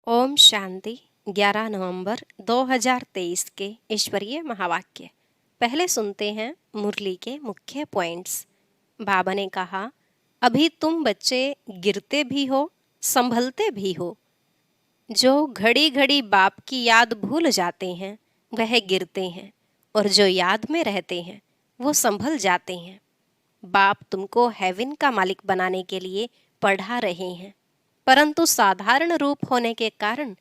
ओम शांति। 11 नवंबर 2023 के ईश्वरीय महावाक्य। पहले सुनते हैं मुरली के मुख्य पॉइंट्स। बाबा ने कहा, अभी तुम बच्चे गिरते भी हो, संभलते भी हो। जो घड़ी घड़ी बाप की याद भूल जाते हैं वह गिरते हैं, और जो याद में रहते हैं वो संभल जाते हैं। बाप तुमको हेवन का मालिक बनाने के लिए पढ़ा रहे हैं, परंतु साधारण रूप होने के कारण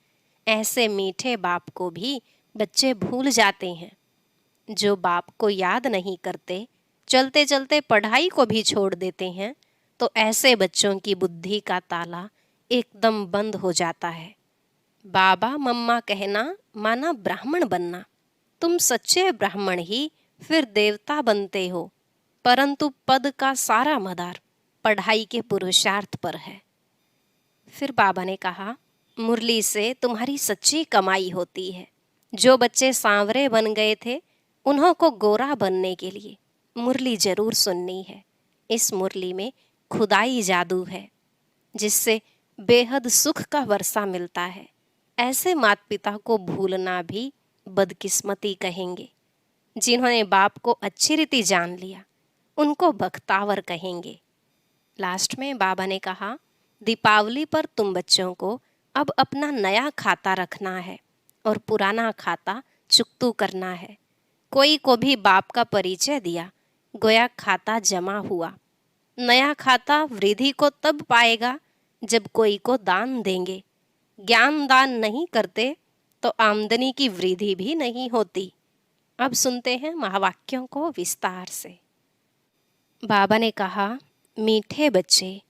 ऐसे मीठे बाप को भी बच्चे भूल जाते हैं। जो बाप को याद नहीं करते, चलते चलते पढ़ाई को भी छोड़ देते हैं, तो ऐसे बच्चों की बुद्धि का ताला एकदम बंद हो जाता है। बाबा मम्मा कहना माना ब्राह्मण बनना। तुम सच्चे ब्राह्मण ही फिर देवता बनते हो, परंतु पद का सारा मदार पढ़ाई के पुरुषार्थ पर है। फिर बाबा ने कहा, मुरली से तुम्हारी सच्ची कमाई होती है। जो बच्चे सांवरे बन गए थे, उन्हों को गोरा बनने के लिए मुरली जरूर सुननी है। इस मुरली में खुदाई जादू है, जिससे बेहद सुख का वर्षा मिलता है। ऐसे माता पिता को भूलना भी बदकिस्मती कहेंगे। जिन्होंने बाप को अच्छी रीति जान लिया, उनको बख्तावर कहेंगे। लास्ट में बाबा ने कहा, दीपावली पर तुम बच्चों को अब अपना नया खाता रखना है और पुराना खाता चुकतू करना है। कोई को भी बाप का परिचय दिया, गोया खाता जमा हुआ। नया खाता वृद्धि को तब पाएगा जब कोई को दान देंगे। ज्ञान दान नहीं करते तो आमदनी की वृद्धि भी नहीं होती। अब सुनते हैं महावाक्यों को विस्तार से। बाबा ने कहा, मीठे बच्चे,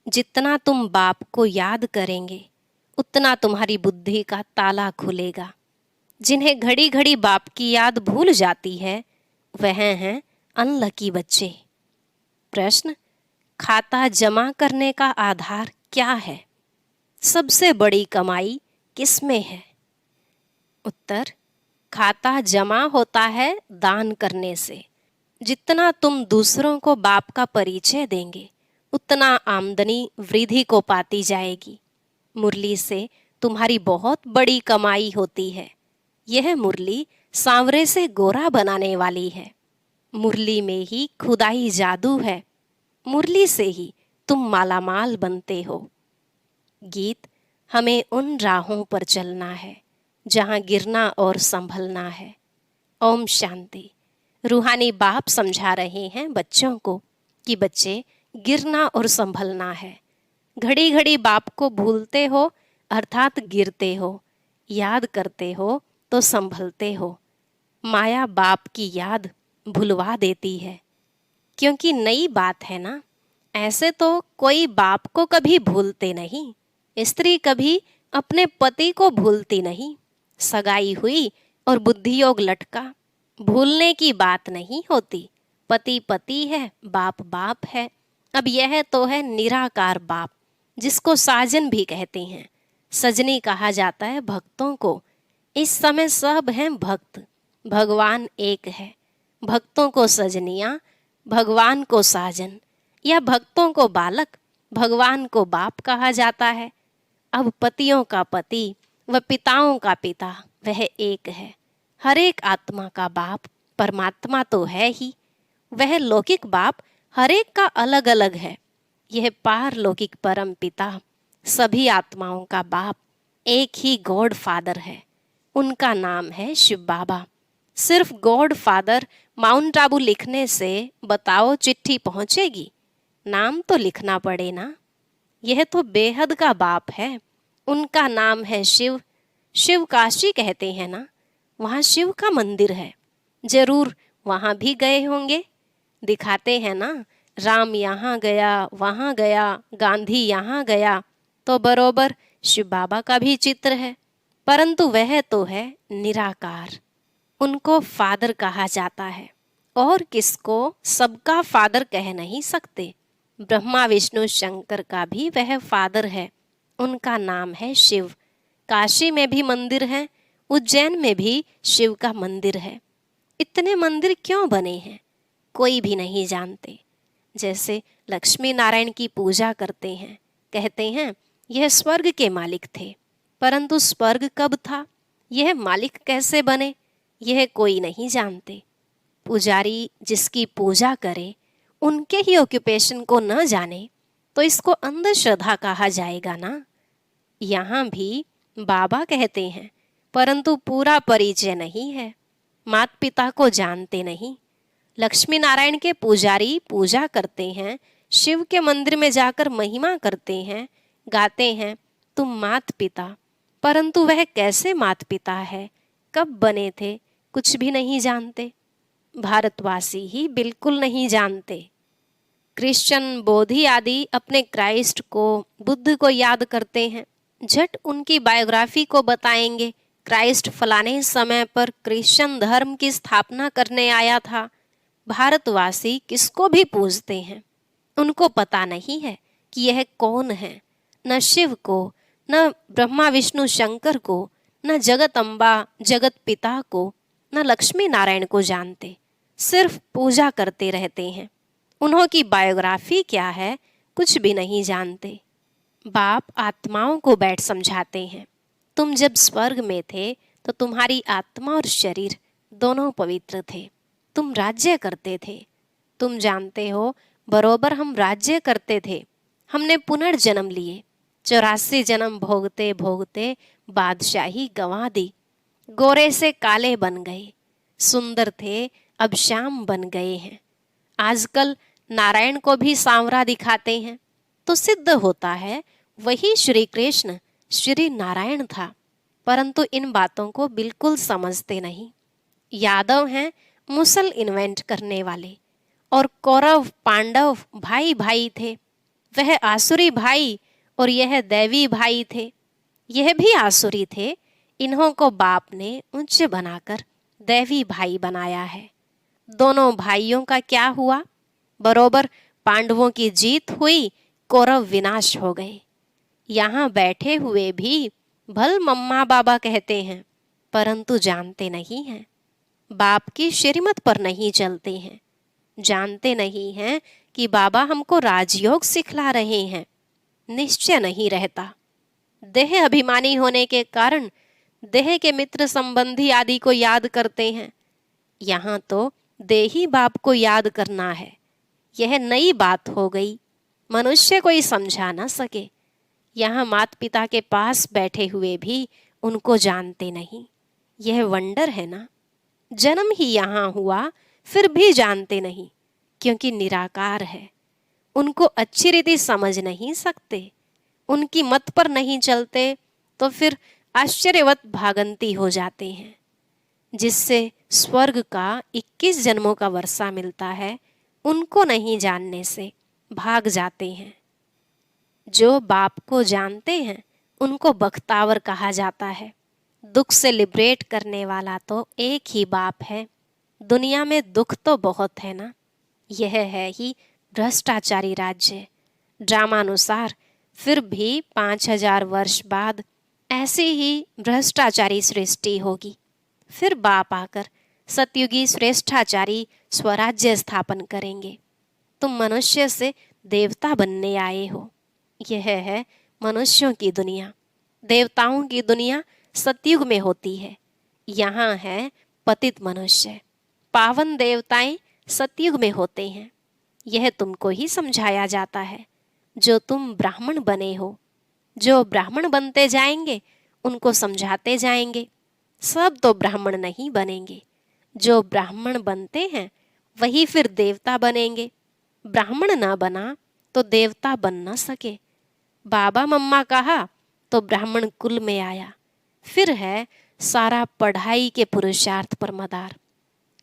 जितना तुम बाप को याद करेंगे उतना तुम्हारी बुद्धि का ताला खुलेगा। जिन्हें घड़ी घड़ी बाप की याद भूल जाती है वह हैं अनलकी बच्चे। प्रश्न, खाता जमा करने का आधार क्या है? सबसे बड़ी कमाई किस में है? उत्तर, खाता जमा होता है दान करने से। जितना तुम दूसरों को बाप का परिचय देंगे, उतना आमदनी वृद्धि को पाती जाएगी। मुरली से तुम्हारी बहुत बड़ी कमाई होती है। यह मुरली सांवरे से गोरा बनाने वाली है। मुरली में ही खुदाई जादू है। मुरली से ही तुम मालामाल बनते हो। गीत, हमें उन राहों पर चलना है जहाँ गिरना और संभलना है। ओम शांति। रूहानी बाप समझा रहे हैं बच्चों को कि बच्चे, गिरना और संभलना है। घड़ी घड़ी बाप को भूलते हो अर्थात गिरते हो, याद करते हो तो संभलते हो। माया बाप की याद भुलवा देती है, क्योंकि नई बात है ना। ऐसे तो कोई बाप को कभी भूलते नहीं। स्त्री कभी अपने पति को भूलती नहीं। सगाई हुई और बुद्धि योग लटका, भूलने की बात नहीं होती। पति पति है, बाप बाप है। अब यह तो है निराकार बाप, जिसको साजन भी कहते हैं। सजनी कहा जाता है भक्तों को। इस समय सब हैं भक्त, भगवान एक है। भक्तों को सजनिया, भगवान को साजन, या भक्तों को बालक, भगवान को बाप कहा जाता है। अब पतियों का पति व पिताओं का पिता वह एक है। हर एक आत्मा का बाप परमात्मा तो है ही। वह लौकिक बाप हर एक का अलग अलग है। यह पारलौकिक परम पिता सभी आत्माओं का बाप एक ही गॉड फादर है। उनका नाम है शिव बाबा। सिर्फ गॉड फादर माउंट आबू लिखने से बताओ चिट्ठी पहुंचेगी? नाम तो लिखना पड़े ना। यह तो बेहद का बाप है। उनका नाम है शिव। शिव काशी कहते हैं ना, वहाँ शिव का मंदिर है। जरूर वहाँ भी गए होंगे। दिखाते हैं ना, राम यहाँ गया, वहाँ गया, गांधी यहाँ गया, तो बरोबर शिव बाबा का भी चित्र है। परंतु वह तो है निराकार। उनको फादर कहा जाता है, और किसको सबका फादर कह नहीं सकते। ब्रह्मा विष्णु शंकर का भी वह फादर है। उनका नाम है शिव। काशी में भी मंदिर है, उज्जैन में भी शिव का मंदिर है। इतने मंदिर क्यों बने हैं कोई भी नहीं जानते। जैसे लक्ष्मी नारायण की पूजा करते हैं, कहते हैं यह स्वर्ग के मालिक थे, परंतु स्वर्ग कब था, यह मालिक कैसे बने, यह कोई नहीं जानते। पुजारी जिसकी पूजा करे उनके ही ऑक्यूपेशन को न जाने तो इसको अंधश्रद्धा कहा जाएगा ना। यहाँ भी बाबा कहते हैं परंतु पूरा परिचय नहीं है, माता पिता को जानते नहीं। लक्ष्मी नारायण के पुजारी पूजा करते हैं, शिव के मंदिर में जाकर महिमा करते हैं, गाते हैं तुम माता पिता, परंतु वह कैसे माता पिता है, कब बने थे, कुछ भी नहीं जानते। भारतवासी ही बिल्कुल नहीं जानते। क्रिश्चियन, बोधि आदि अपने क्राइस्ट को, बुद्ध को याद करते हैं, झट उनकी बायोग्राफी को बताएंगे, क्राइस्ट फलाने समय पर क्रिश्चियन धर्म की स्थापना करने आया था। भारतवासी किसको भी पूजते हैं, उनको पता नहीं है कि यह कौन है, न शिव को, न ब्रह्मा विष्णु शंकर को, न जगत अम्बा जगत पिता को, न लक्ष्मी नारायण को जानते, सिर्फ पूजा करते रहते हैं। उन्हों की बायोग्राफी क्या है कुछ भी नहीं जानते। बाप आत्माओं को बैठ समझाते हैं, तुम जब स्वर्ग में थे तो तुम्हारी आत्मा और शरीर दोनों पवित्र थे, तुम राज्य करते थे। तुम जानते हो बरोबर हम राज्य करते थे, हमने पुनर्जन्म लिए, 84 जन्म भोगते भोगते बादशाही गंवा दी, गोरे से काले बन गए, सुंदर थे अब श्याम बन गए हैं। आजकल नारायण को भी सांवरा दिखाते हैं तो सिद्ध होता है वही श्री कृष्ण श्री नारायण था, परंतु इन बातों को बिल्कुल समझते नहीं। यादव हैं मुसल इन्वेंट करने वाले, और कौरव पांडव भाई भाई थे, वह आसुरी भाई और यह दैवी भाई थे, यह भी आसुरी थे, इन्हों को बाप ने उच्च बनाकर दैवी भाई बनाया है। दोनों भाइयों का क्या हुआ, बरोबर पांडवों की जीत हुई, कौरव विनाश हो गए। यहाँ बैठे हुए भी भल मम्मा बाबा कहते हैं, परंतु जानते नहीं हैं, बाप की श्रीमत पर नहीं चलते हैं, जानते नहीं हैं कि बाबा हमको राजयोग सिखला रहे हैं। निश्चय नहीं रहता। देह अभिमानी होने के कारण देह के मित्र संबंधी आदि को याद करते हैं। यहाँ तो देही बाप को याद करना है, यह नई बात हो गई, मनुष्य कोई समझा न सके। यहाँ माता पिता के पास बैठे हुए भी उनको जानते नहीं, यह वंडर है ना। जन्म ही यहाँ हुआ फिर भी जानते नहीं, क्योंकि निराकार है, उनको अच्छी रीति समझ नहीं सकते, उनकी मत पर नहीं चलते तो फिर आश्चर्यवत भागंती हो जाते हैं, जिससे स्वर्ग का 21 जन्मों का वर्षा मिलता है, उनको नहीं जानने से भाग जाते हैं। जो बाप को जानते हैं उनको बख्तावर कहा जाता है। दुख से लिबरेट करने वाला तो एक ही बाप है। दुनिया में दुख तो बहुत है ना, यह है ही भ्रष्टाचारी राज्य। ड्रामानुसार फिर भी 5000 वर्ष बाद ऐसी ही भ्रष्टाचारी सृष्टि होगी, फिर बाप आकर सतयुगी श्रेष्ठाचारी स्वराज्य स्थापन करेंगे। तुम मनुष्य से देवता बनने आए हो, यह है मनुष्यों की दुनिया। देवताओं की दुनिया सतयुग में होती है, यहाँ है पतित मनुष्य। पावन देवताएं सतयुग में होते हैं, यह तुमको ही समझाया जाता है। जो तुम ब्राह्मण बने हो, जो ब्राह्मण बनते जाएंगे उनको समझाते जाएंगे। सब तो ब्राह्मण नहीं बनेंगे, जो ब्राह्मण बनते हैं वही फिर देवता बनेंगे। ब्राह्मण ना बना तो देवता बन न सके। बाबा मम्मा कहा तो ब्राह्मण कुल में आया, फिर है सारा पढ़ाई के पुरुषार्थ पर मदार।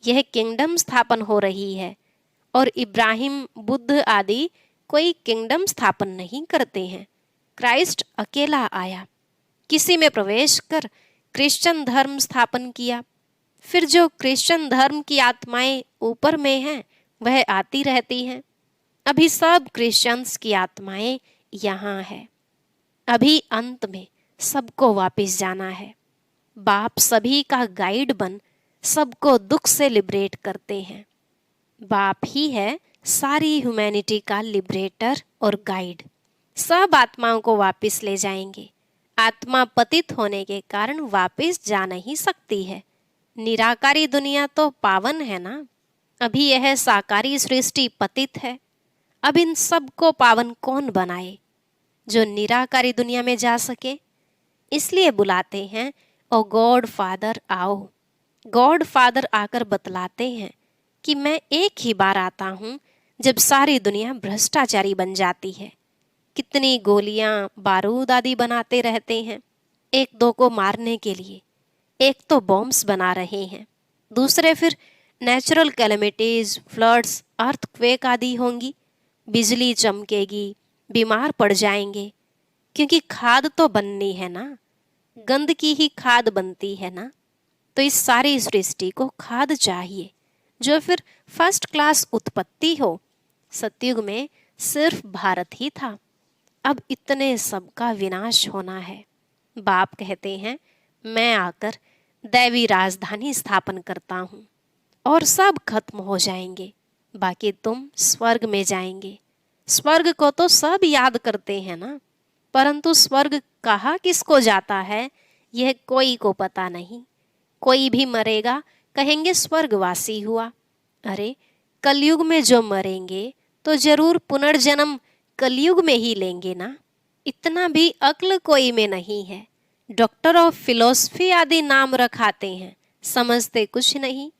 यह किंगडम स्थापन हो रही है, और इब्राहिम बुद्ध आदि कोई किंगडम स्थापन नहीं करते हैं। क्राइस्ट अकेला आया, किसी में प्रवेश कर क्रिश्चियन धर्म स्थापन किया। फिर जो क्रिश्चियन धर्म की आत्माएं ऊपर में हैं वह आती रहती हैं। अभी सब क्रिश्चियंस की आत्माएं यहाँ है, अभी अंत में सबको वापस जाना है। बाप सभी का गाइड बन सबको दुख से लिबरेट करते हैं। बाप ही है सारी ह्यूमैनिटी का लिबरेटर और गाइड। सब आत्माओं को वापस ले जाएंगे, आत्मा पतित होने के कारण वापस जा नहीं सकती है। निराकारी दुनिया तो पावन है ना। अभी यह साकारी सृष्टि पतित है। अब इन सब को पावन कौन बनाए जो निराकारी दुनिया में जा सके। इसलिए बुलाते हैं, ओ गॉड फादर आओ। गॉड फादर आकर बतलाते हैं कि मैं एक ही बार आता हूँ जब सारी दुनिया भ्रष्टाचारी बन जाती है। कितनी गोलियां बारूद आदि बनाते रहते हैं एक दो को मारने के लिए। एक तो बॉम्ब्स बना रहे हैं, दूसरे फिर नेचुरल कैलेमिटीज, फ्लड्स, अर्थक्वेक आदि होंगी, बिजली चमकेगी, बीमार पड़ जाएंगे। क्योंकि खाद तो बननी है ना, गंद की ही खाद बनती है ना। तो इस सारी सृष्टि को खाद चाहिए जो फिर फर्स्ट क्लास उत्पत्ति हो। सतयुग में सिर्फ भारत ही था, अब इतने सबका विनाश होना है। बाप कहते हैं, मैं आकर दैवी राजधानी स्थापन करता हूँ और सब खत्म हो जाएंगे, बाकी तुम स्वर्ग में जाएंगे। स्वर्ग को तो सब याद करते हैं ना, परंतु स्वर्ग कहाँ किसको जाता है यह कोई को पता नहीं। कोई भी मरेगा कहेंगे स्वर्गवासी हुआ। अरे कलयुग में जो मरेंगे तो जरूर पुनर्जन्म कलयुग में ही लेंगे ना। इतना भी अक्ल कोई में नहीं है। डॉक्टर ऑफ फिलोसफी आदि नाम रखाते हैं, समझते कुछ नहीं।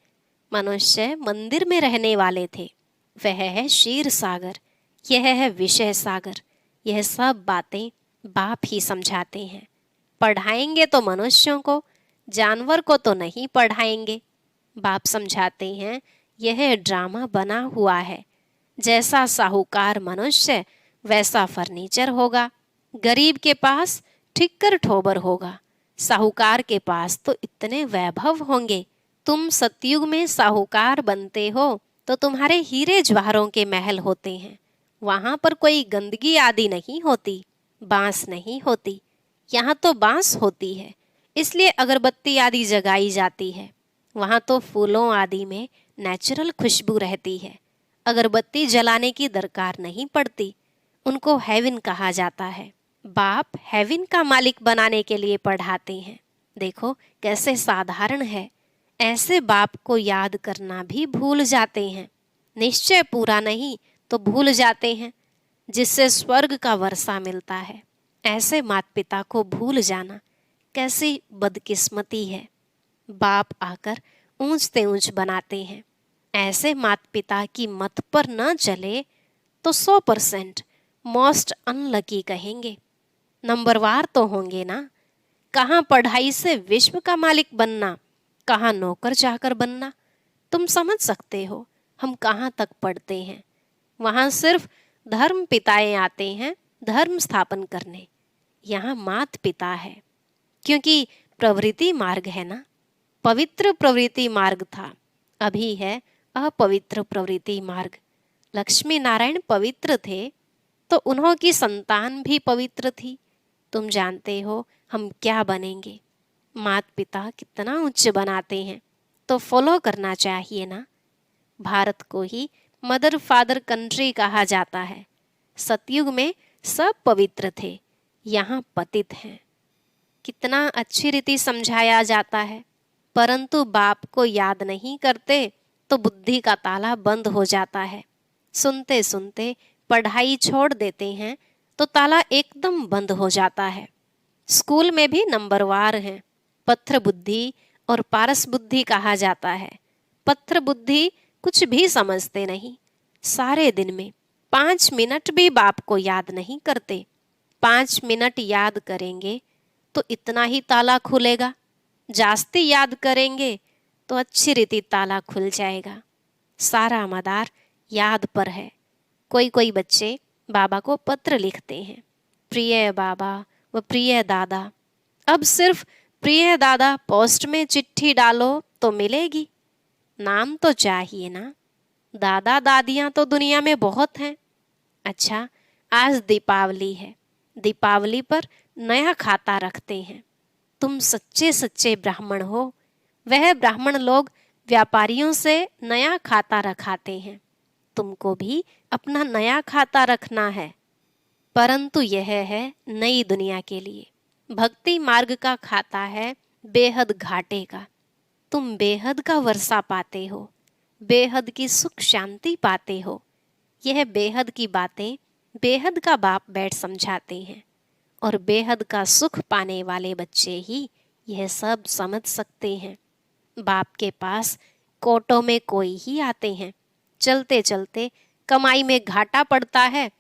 मनुष्य मंदिर में रहने वाले थे, वह है क्षीर सागर, यह है विषय सागर। यह सब बातें बाप ही समझाते हैं। पढ़ाएंगे तो मनुष्यों को, जानवर को तो नहीं पढ़ाएंगे। बाप समझाते हैं, यह ड्रामा बना हुआ है। जैसा साहूकार मनुष्य वैसा फर्नीचर होगा। गरीब के पास ठिक्कर ठोबर होगा, साहूकार के पास तो इतने वैभव होंगे। तुम सतयुग में साहूकार बनते हो तो तुम्हारे हीरे जवाहरों के महल होते हैं। वहां पर कोई गंदगी आदि नहीं होती, बांस नहीं होती। यहाँ तो बांस होती है, इसलिए अगरबत्ती आदि जगाई जाती है। वहां तो फूलों आदि में नेचुरल खुशबू रहती है, अगरबत्ती जलाने की दरकार नहीं पड़ती। उनको हेवन कहा जाता है। बाप हेवन का मालिक बनाने के लिए पढ़ाते हैं। देखो कैसे साधारण है। ऐसे बाप को याद करना भी भूल जाते हैं। निश्चय पूरा नहीं तो भूल जाते हैं, जिससे स्वर्ग का वर्षा मिलता है। ऐसे माता पिता को भूल जाना कैसी बदकिस्मती है। बाप आकर ऊंचते ऊंच बनाते हैं। ऐसे माता पिता की मत पर न चले तो 100% मोस्ट अनलकी कहेंगे। नंबरवार तो होंगे ना। कहाँ पढ़ाई से विश्व का मालिक बनना, कहाँ नौकर चाकर बनना। तुम समझ सकते हो हम कहाँ तक पढ़ते हैं। वहाँ सिर्फ धर्म पिताएं आते हैं धर्म स्थापन करने। यहाँ मात पिता है, क्योंकि प्रवृत्ति मार्ग है ना। पवित्र प्रवृत्ति मार्ग था, अभी है अपवित्र प्रवृत्ति मार्ग। लक्ष्मी नारायण पवित्र थे तो उन्हों की संतान भी पवित्र थी। तुम जानते हो हम क्या बनेंगे। माता पिता कितना उच्च बनाते हैं तो फॉलो करना चाहिए ना। भारत को ही मदर फादर कंट्री कहा जाता है। सतयुग में सब पवित्र थे, यहाँ पतित हैं। कितना अच्छी रीति समझाया जाता है, परंतु बाप को याद नहीं करते तो बुद्धि का ताला बंद हो जाता है। सुनते सुनते पढ़ाई छोड़ देते हैं तो ताला एकदम बंद हो जाता है। स्कूल में भी नंबरवार हैं। पत्थर बुद्धि और पारस बुद्धि कहा जाता है। पत्थर बुद्धि कुछ भी समझते नहीं, सारे दिन में 5 मिनट भी बाप को याद नहीं करते। 5 मिनट याद करेंगे तो इतना ही ताला खुलेगा, जास्ती याद करेंगे तो अच्छी रीति ताला खुल जाएगा। सारा मदार याद पर है। कोई कोई बच्चे बाबा को पत्र लिखते हैं, प्रिय बाबा व प्रिय दादा। अब सिर्फ प्रिय दादा पोस्ट में चिट्ठी डालो तो मिलेगी, नाम तो चाहिए ना। दादा दादियाँ तो दुनिया में बहुत हैं। अच्छा, आज दीपावली है, दीपावली पर नया खाता रखते हैं। तुम सच्चे सच्चे ब्राह्मण हो। वह ब्राह्मण लोग व्यापारियों से नया खाता रखाते हैं। तुमको भी अपना नया खाता रखना है, परंतु यह है नई दुनिया के लिए। भक्ति मार्ग का खाता है बेहद घाटे का। तुम बेहद का वर्षा पाते हो, बेहद की सुख शांति पाते हो। यह बेहद की बातें बेहद का बाप बैठ समझाते हैं, और बेहद का सुख पाने वाले बच्चे ही यह सब समझ सकते हैं। बाप के पास कोटों में कोई ही आते हैं। चलते चलते कमाई में घाटा पड़ता है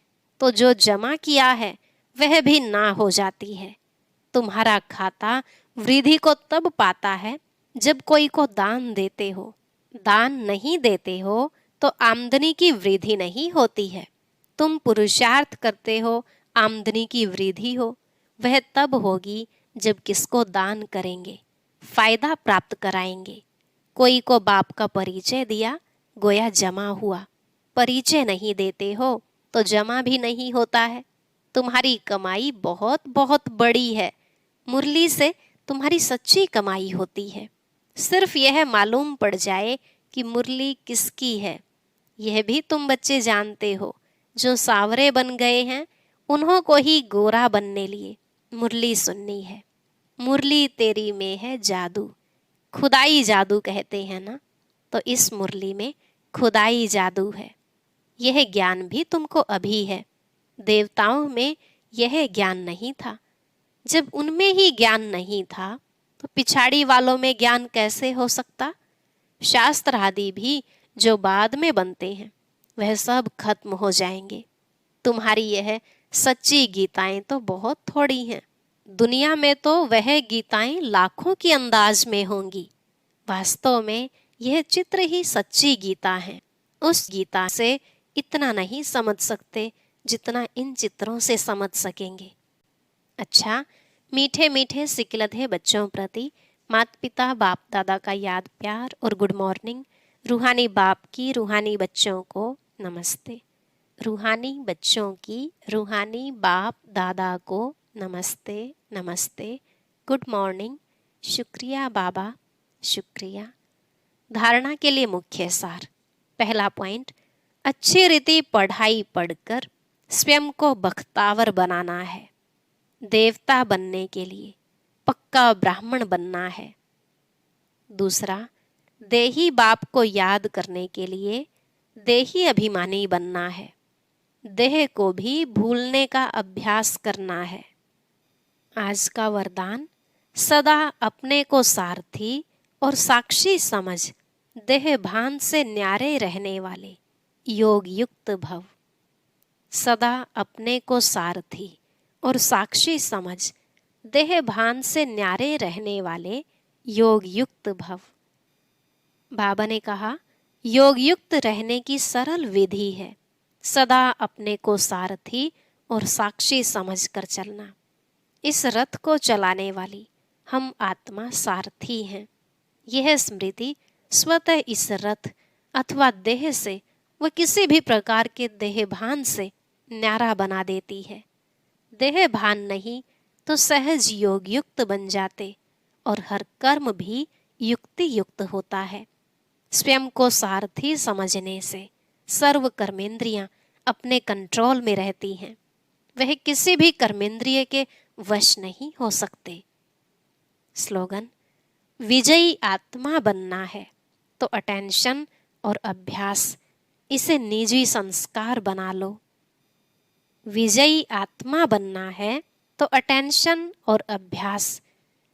तो जो जमा किया है वह भी ना हो जाती है। तुम्हारा खाता वृद्धि को तब पाता है जब कोई को दान देते हो। दान नहीं देते हो तो आमदनी की वृद्धि नहीं होती है। तुम पुरुषार्थ करते हो, आमदनी की वृद्धि हो, वह तब होगी जब किसको दान करेंगे, फायदा प्राप्त कराएंगे। कोई को बाप का परिचय दिया, गोया जमा हुआ। परिचय नहीं देते हो तो जमा भी नहीं होता है। तुम्हारी कमाई बहुत बहुत बड़ी है। मुरली से तुम्हारी सच्ची कमाई होती है। सिर्फ यह मालूम पड़ जाए कि मुरली किसकी है, यह भी तुम बच्चे जानते हो। जो सावरे बन गए हैं उन्हों को ही गोरा बनने लिए मुरली सुननी है। मुरली तेरी में है जादू, खुदाई जादू कहते हैं ना, तो इस मुरली में खुदाई जादू है। यह ज्ञान भी तुमको अभी है। देवताओं में यह ज्ञान नहीं था। जब उनमें ही ज्ञान नहीं था तो पिछाड़ी वालों में ज्ञान कैसे हो सकता। शास्त्र आदि भी जो बाद में बनते हैं वह सब खत्म हो जाएंगे। तुम्हारी यह सच्ची गीताएं तो बहुत थोड़ी हैं। दुनिया में तो वह गीताएं लाखों की अंदाज में होंगी। वास्तव में यह चित्र ही सच्ची गीता है। उस गीता से इतना नहीं समझ सकते जितना इन चित्रों से समझ सकेंगे। अच्छा, मीठे मीठे सिकलधे बच्चों प्रति माता पिता बाप दादा का याद प्यार और गुड मॉर्निंग। रूहानी बाप की रूहानी बच्चों को नमस्ते। रूहानी बच्चों की रूहानी बाप दादा को नमस्ते नमस्ते, गुड मॉर्निंग, शुक्रिया बाबा, शुक्रिया। धारणा के लिए मुख्य सार। पहला पॉइंट, अच्छी रीति पढ़ाई पढ़कर स्वयं को बख्तावर बनाना है। देवता बनने के लिए पक्का ब्राह्मण बनना है। दूसरा, देही बाप को याद करने के लिए देही अभिमानी बनना है। देह को भी भूलने का अभ्यास करना है। आज का वरदान, सदा अपने को सारथी और साक्षी समझ देह भान से न्यारे रहने वाले योग युक्त भव। सदा अपने को सारथी और साक्षी समझ देह भान से न्यारे रहने वाले योग युक्त भव। बाबा ने कहा, योग युक्त रहने की सरल विधि है सदा अपने को सारथी और साक्षी समझकर चलना। इस रथ को चलाने वाली हम आत्मा सारथी हैं। यह स्मृति स्वतः इस रथ अथवा देह से व किसी भी प्रकार के देह भान से न्यारा बना देती है। देह भान नहीं तो सहज योग युक्त बन जाते और हर कर्म भी युक्ति युक्त होता है। स्वयं को सारथी समझने से सर्व कर्मेंद्रियां अपने कंट्रोल में रहती हैं। वह किसी भी कर्मेंद्रिय के वश नहीं हो सकते। स्लोगन, विजयी आत्मा बनना है तो अटेंशन और अभ्यास, इसे निजी संस्कार बना लो। विजयी आत्मा बनना है तो अटेंशन और अभ्यास,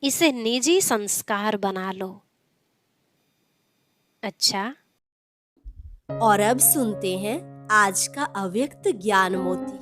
इसे निजी संस्कार बना लो। अच्छा, और अब सुनते हैं आज का अव्यक्त ज्ञान मोती।